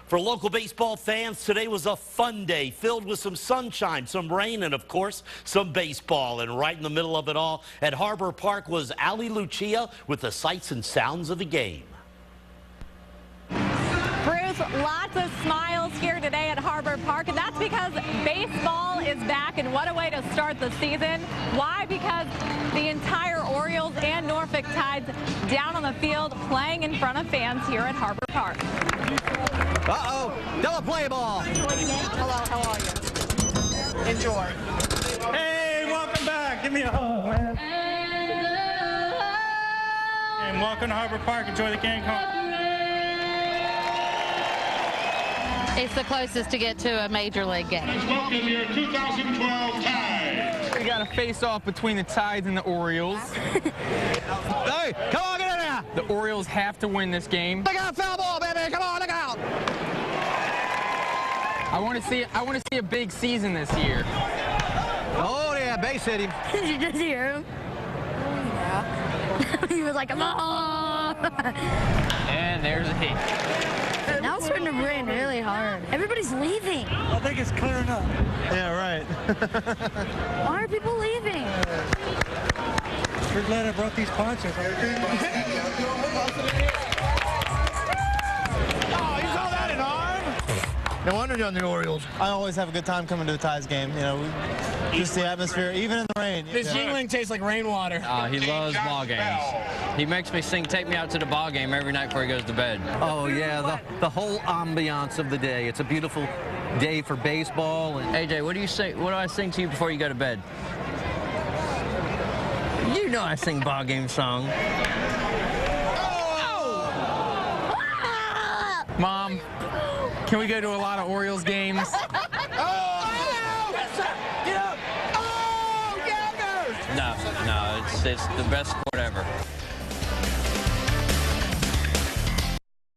For local baseball fans, today was a fun day filled with some sunshine, some rain, and of course, some baseball. And right in the middle of it all at Harbor Park was Lucia with the sights and sounds of the game. Bruce, lots of smiles here today at Harbor Park, and that's because baseball is back, and what a way to start the season. Why? Because the entire Orioles and Norfolk Tides down on the field playing in front of fans here at Harbor Park. Uh-oh, double play ball. Hello, how are you? Enjoy. Hey, welcome back. Give me a hug, man. And welcome to Harbor Park. Enjoy the game. It's the closest to get to a major league game. Let's welcome your 2012 Tides. We got a face-off between the Tides and the Orioles. Hey, come on, get in there. The Orioles have to win this game. Look out, foul ball, baby. Come on, look out. I want to see a big season this year. Oh, yeah, base hit him. Did you just hear him? Yeah. He was like, come on. And there's a hit. Now it's starting to rain really hard. Everybody's leaving. I think it's clearing up. Yeah, right. Why are people leaving? We're glad I brought these ponchos. Oh, you saw that in arm? No wonder you're on the Orioles. I always have a good time coming to the Tides game. You know, just the atmosphere, even in the rain. This Yingling tastes like rainwater. He loves ball games. He makes me sing "Take Me Out to the Ball Game" every night before he goes to bed. Oh yeah, the whole ambiance of the day. It's a beautiful day for baseball. And AJ, what do you sing? What do I sing to you before you go to bed? you know I sing ball game song. Mom, can we go to a lot of Orioles games? No, it's the best sport ever.